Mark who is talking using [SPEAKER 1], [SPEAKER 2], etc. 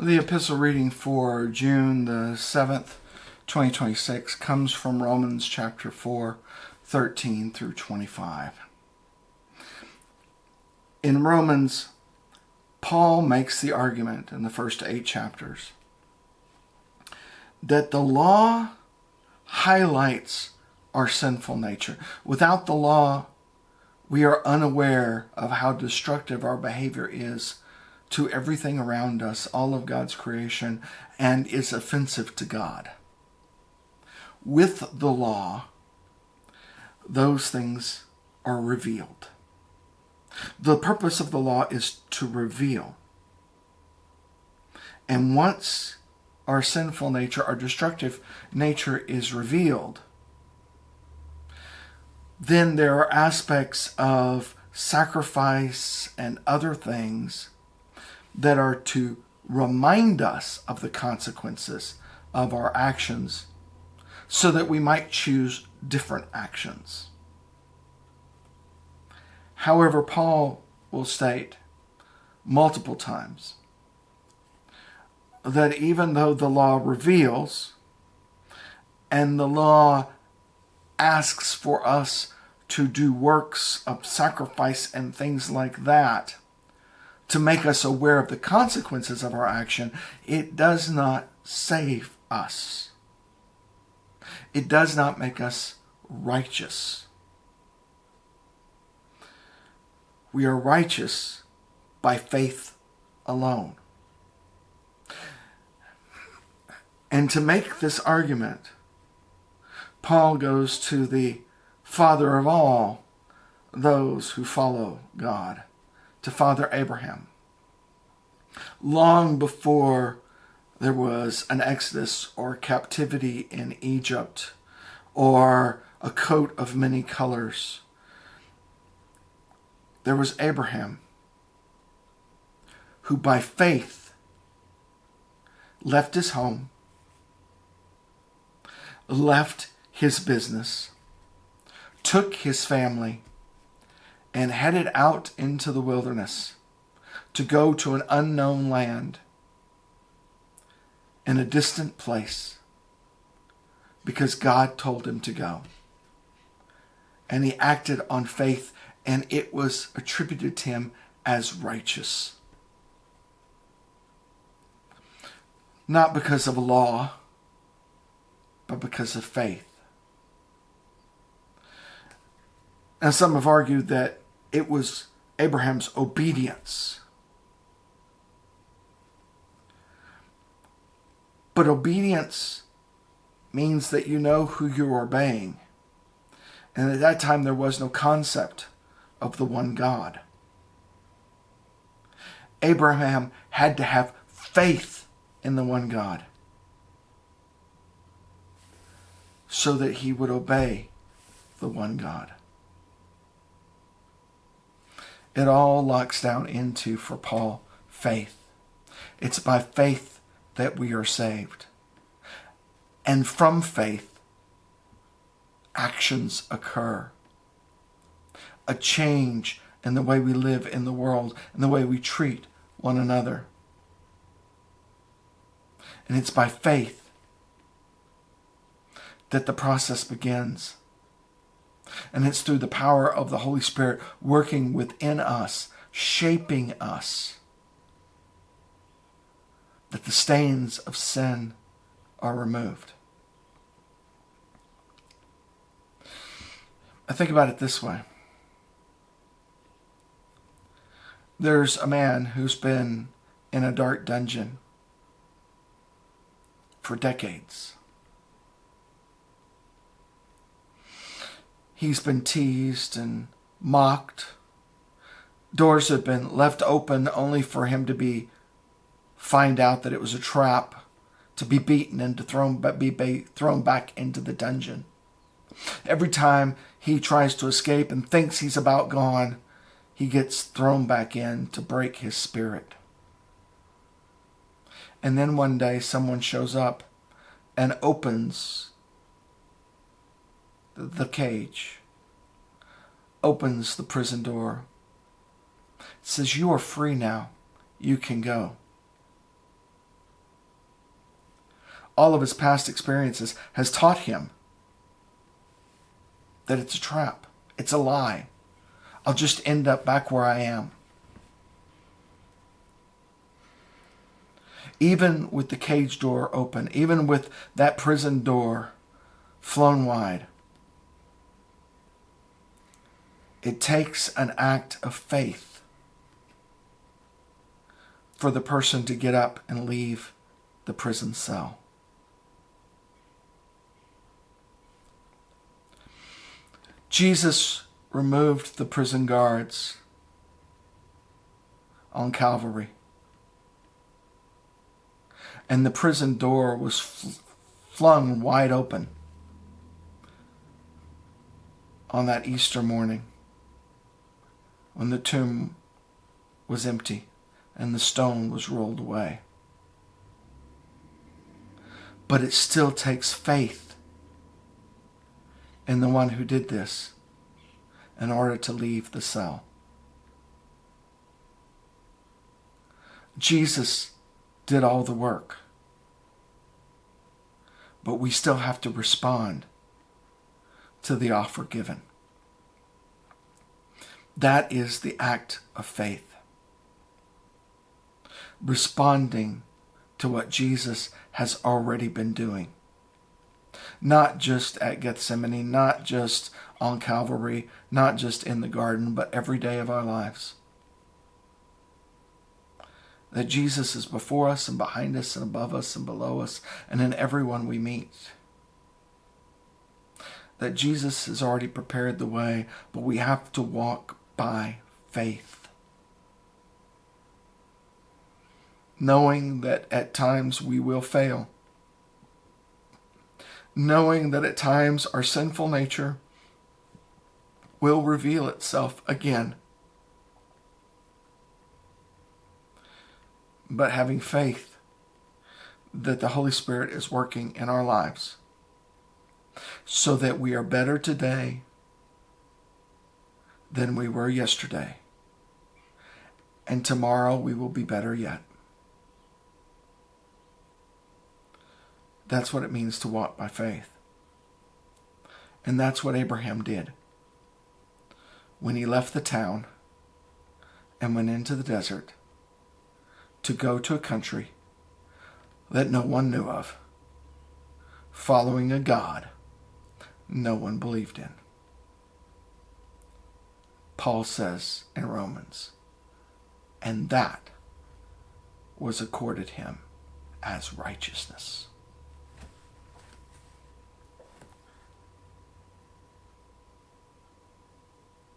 [SPEAKER 1] The epistle reading for June the 7th, 2026 comes from Romans chapter 4, 13 through 25. In Romans, Paul makes the argument in the first 8 chapters that the law highlights our sinful nature. Without the law, we are unaware of how destructive our behavior is to everything around us, all of God's creation, and is offensive to God. With the law, those things are revealed. The purpose of the law is to reveal. And once our sinful nature, our destructive nature is revealed, then there are aspects of sacrifice and other things that are to remind us of the consequences of our actions so that we might choose different actions. However, Paul will state multiple times that even though the law reveals and the law asks for us to do works of sacrifice and things like that, to make us aware of the consequences of our action, it does not save us. It does not make us righteous. We are righteous by faith alone. And to make this argument, Paul goes to the father of all those who follow God, to Father Abraham. Long before there was an exodus or captivity in Egypt or a coat of many colors, there was Abraham who by faith left his home, left his business, took his family, and headed out into the wilderness to go to an unknown land in a distant place because God told him to go. And he acted on faith, and it was attributed to him as righteous. Not because of law, but because of faith. Now, some have argued that it was Abraham's obedience. But obedience means that you know who you're obeying. And at that time, there was no concept of the one God. Abraham had to have faith in the one God so that he would obey the one God. It all locks down into, for Paul, faith. It's by faith that we are saved. And from faith, actions occur. A change in the way we live in the world and the way we treat one another. And it's by faith that the process begins. And it's through the power of the Holy Spirit working within us, shaping us, that the stains of sin are removed. I think about it this way. There's a man who's been in a dark dungeon for decades. He's been teased and mocked. Doors have been left open only for him to find out that it was a trap, to be beaten and to be thrown back into the dungeon. Every time he tries to escape and thinks he's about gone, he gets thrown back in to break his spirit. And then one day someone shows up and opens the cage, opens the prison door, says, "You are free now. You can go." all of his past experiences has taught him that it's a trap. It's a lie. I'll just end up back where I am. Even with the cage door open, even with that prison door flown wide, it takes an act of faith for the person to get up and leave the prison cell. Jesus removed the prison guards on Calvary. And the prison door was flung wide open on that Easter morning when the tomb was empty and the stone was rolled away. But it still takes faith in the one who did this in order to leave the cell. Jesus did all the work, but we still have to respond to the offer given. That is the act of faith. Responding to what Jesus has already been doing. Not just at Gethsemane, not just on Calvary, not just in the garden, but every day of our lives. That Jesus is before us and behind us and above us and below us and in everyone we meet. That Jesus has already prepared the way, but we have to walk by faith. Knowing that at times we will fail. Knowing that at times our sinful nature will reveal itself again. But having faith that the Holy Spirit is working in our lives so that we are better today than we were yesterday. And tomorrow we will be better yet. That's what it means to walk by faith. And that's what Abraham did when he left the town and went into the desert to go to a country that no one knew of, following a God no one believed in. Paul says in Romans, and that was accorded him as righteousness.